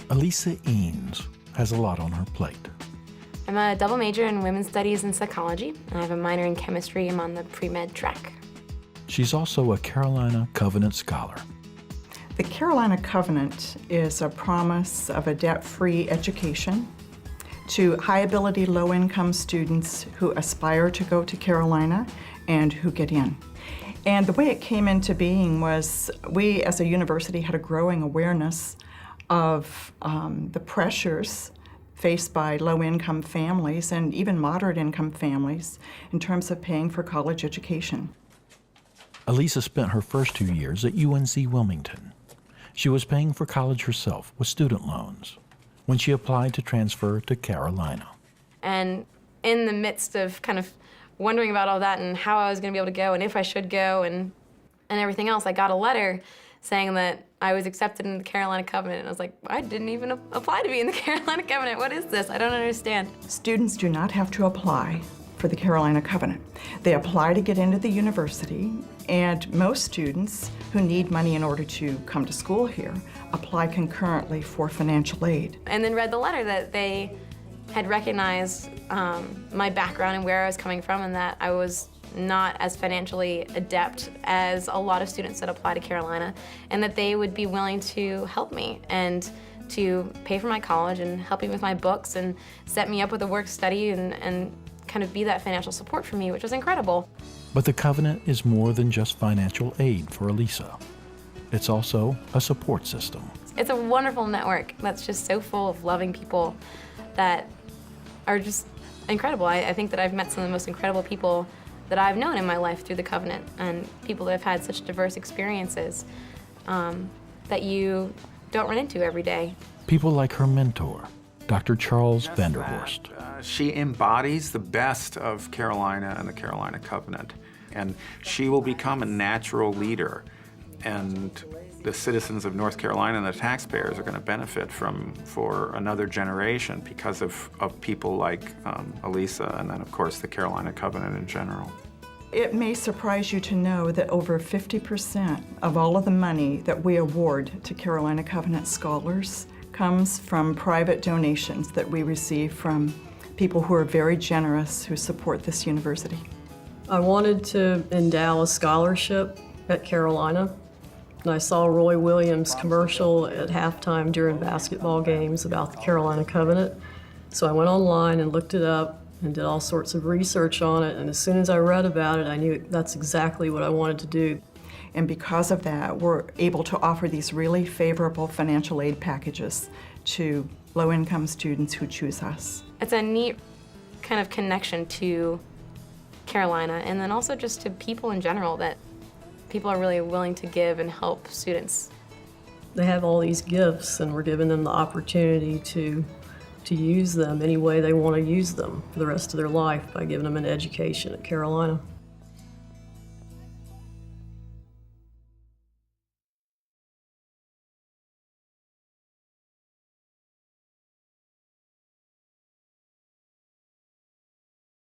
Alisa Eanes has a lot on her plate. I'm a double major in women's studies and psychology, and I have a minor in chemistry. I'm on the pre-med track. She's also a Carolina Covenant Scholar. The Carolina Covenant is a promise of a debt-free education to high-ability, low-income students who aspire to go to Carolina and who get in. And the way it came into being was we, as a university, had a growing awareness of the pressures faced by low-income families and even moderate-income families in terms of paying for college education. Alisa spent her first 2 years at UNC Wilmington. She was paying for college herself with student loans when she applied to transfer to Carolina. And in the midst of kind of wondering about all that and how I was going to be able to go and if I should go and everything else, I got a letter saying that I was accepted in the Carolina Covenant. And I was like, I didn't even apply to be in the Carolina Covenant. What is this? I don't understand. Students do not have to apply for the Carolina Covenant. They apply to get into the university, and most students who need money in order to come to school here apply concurrently for financial aid. And then read the letter that they had recognized my background and where I was coming from, and that I was not as financially adept as a lot of students that apply to Carolina, and that they would be willing to help me and to pay for my college and help me with my books and set me up with a work study and kind of be that financial support for me, which was incredible. But the Covenant is more than just financial aid for Alisa. It's also a support system. It's a wonderful network that's just so full of loving people that are just incredible. I think that I've met some of the most incredible people that I've known in my life through the Covenant, and people that have had such diverse experiences that you don't run into every day. People like her mentor, Dr. Charles Vanderhorst. She embodies the best of Carolina and the Carolina Covenant, and she will become a natural leader, and the citizens of North Carolina and the taxpayers are going to benefit for another generation because of people like Alisa, and then of course the Carolina Covenant in general. It may surprise you to know that over 50% of all of the money that we award to Carolina Covenant scholars comes from private donations that we receive from people who are very generous who support this university. I wanted to endow a scholarship at Carolina, and I saw Roy Williams' commercial at halftime during basketball games about the Carolina Covenant. So I went online and looked it up and did all sorts of research on it, and as soon as I read about it, I knew that's exactly what I wanted to do. And because of that, we're able to offer these really favorable financial aid packages to low-income students who choose us. It's a neat kind of connection to Carolina, and then also just to people in general, that people are really willing to give and help students. They have all these gifts, and we're giving them the opportunity to use them any way they want to use them for the rest of their life by giving them an education at Carolina.